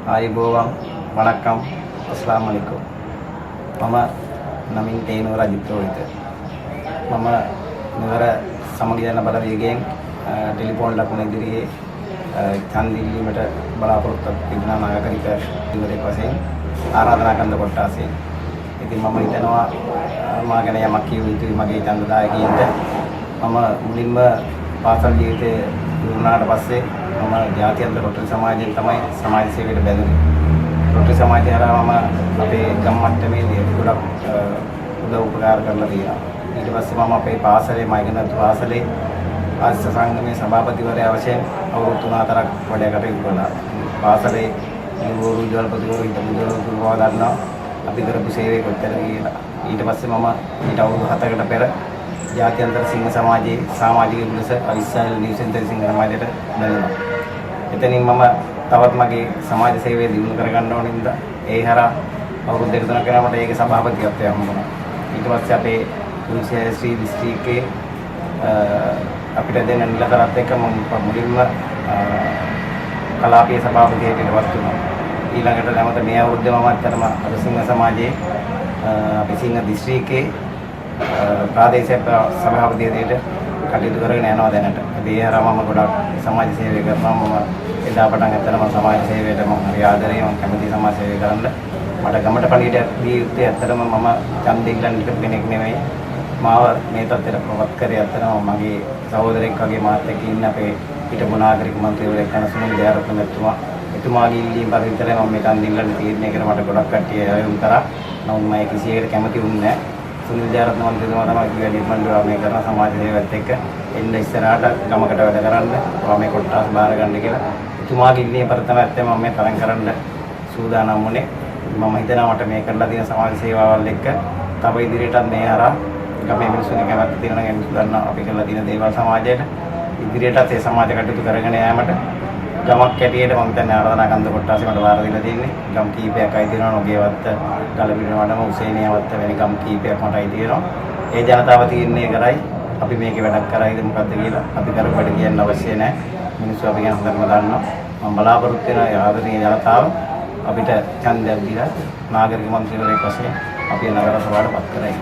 ආයුබෝවන් වණක්කම් අස්ලාම් අලයිකුම් මම නමින් තේනුව රජිත්‍රෝහිත මම මෙවර සමගි යන බලවේගයෙන් ටෙලිෆෝන් ලකුණ ඉදිරියේ ඡන්ද ඉල්ලීමට බලාපොරොත්තු තිබුණා නාගරික ඉවරෙක් වශයෙන් ආරාධනා කරන කොටාසේ ඉතින් මම හිතනවා මා ගැන යමක් කියු යුතුයි මගේ ඡන්දදායකයින්ට මම මුලින්ම පාසල් ජීවිතයේ ඉවරනාට පස්සේ මම ජාත්‍යන්තර රොටරි සමාජයෙන් තමයි සමාජ සේවයට බැඳුනේ. රොටරි සමාජය හරහා මම අපේ ගම් මට්ටමේදී ගොඩක් උදව් උපකාර කරලා තියෙනවා. ඊට පස්සේ මම අපේ පාසලේ මයිගනත් පාසලේ ආස්ස සංගමේ සභාපතිවරයා වශයෙන් අවුරුදු 3-4ක් වැඩ කටයුතු කළා. පාසලේ ගුරු විද්‍යාලපතිවරු ඉඳලා ගන්නවා අපි කරපු සේවය කොච්චර කියලා. ඊට පස්සේ මම ඊට අවුරුදු 7කට පෙර ජාත්‍යන්තර සිංහ සමාජයේ සමාජික පුලස අවිස්සාල නිවසෙන්තර සිංහ සමාජයට බැඳුණා. එතනින් මම තවත් මගේ සමාජ සේවය දියුණු කරගන්න ඕන නිසා ඒ හරහා අවුරුදු 2-3 කරාමට ඒකේ සභාපතිත්වය හම්බුණා. ඊට පස්සේ අපේ කුරුසියාස්ත්‍රී දිස්ත්‍රික්කයේ අපිට දෙන නිලතරත් එක්ක මම මුලින්ම කලාපීය සභාපතියට ඉවත් වුණා. ඊළඟට නැවත මේ අවුරුද්දේ මම අත්‍තරම අද සිංහ සමාජයේ අපේ සිංහ දිස්ත්‍රික්කයේ ප්‍රාදේශීය සභාපතියට කටයුතු කරගෙන යනවා දැනට. ඒ හරහා මම ගොඩක් සමාජ සේවය කරනවා. මම එදා පටන් ඇත්තටම සමාජ සේවයට මම හරි ආදරේ මම කැමති සමාජ සේවය කරන්න. මට ගමට පණිවිඩයක් දී යුත්තේ ඇත්තටම මම ඡන්දය ඉල්ලන්න හිටපු කෙනෙක් නෙමෙයි. මාව මේ තත්ත්වයට පවත් කරේ ඇත්තටම මගේ සහෝදරෙක් වගේ මාත් එක්ක ඉන්න අපේ හිටපු නාගරික මන්ත්‍රීවරයෙක් යන සුනිල් ජයරත්න මැතිතුමා. එතුමාගේ ඉල්ලීම් පරිදි විතරයි මම මේ ඡන්දය ඉල්ලන්න තීරණය කරා. මට ගොඩක් කට්ටිය ආයුම් කරා. නමුත් මම කිසියකට කැමති වුණේ නැහැ. සුනිල් ජයරත්න මන්ත්‍රීතුමා තමයි කිව්වේ ඩිපන්ඩ්වා මේ කරන සමාජ සේවයත් එක්ක එන්න ඉස්සරහට ගමකට වැඩ කරන්න මේ කොටස් බාර ගන්න කියලා. එතුමාගේ ඉල්ලීම පරිදි තමයි ඇත්තම මම මේ තරම් කරන්න සූදානම් වුණේ. මම හිතනවා මට මේ කරලා තියෙන සමාජ සේවාවල් එක්ක තව ඉදිරියටත් මේ හරහා අපේ මිනිස්සුන්ගේ කැමැත්ත තියෙනවා නම් මිනිස්සු දන්නවා අපි කරලා තියෙන දේවල් සමාජයට ඉදිරියටත් ඒ සමාජ කටයුතු කරගෙන යාමට ගමක් ඇටියට මම දැන් ආරාධනා කන්ද කොටාසේ මට වාර දීලා තියෙන්නේ. ගම් කීපයක් අයි තියෙනවා නොගේවත්ත ගලපිටින වඩම උසේනියවත්ත වෙන ගම් කීපයක් මට අයි තියෙනවා. ඒ ජනතාව තීරණය කරයි අපි මේකේ වැඩක් කරයිද මොකද්ද කියලා. අපි කරපු වැඩ කියන්න අවශ්‍ය නැහැ. මිනිස්සු අපි ගැන හොඳටම දන්නවා. මම බලාපොරොත්තු වෙන ආදරණීය ජනතාව අපිට ඡන්දයක් දීලා නාගරික මන්ත්‍රීවරයෙක් වශයෙන් අපි නගර සභාවට පත් කරයි.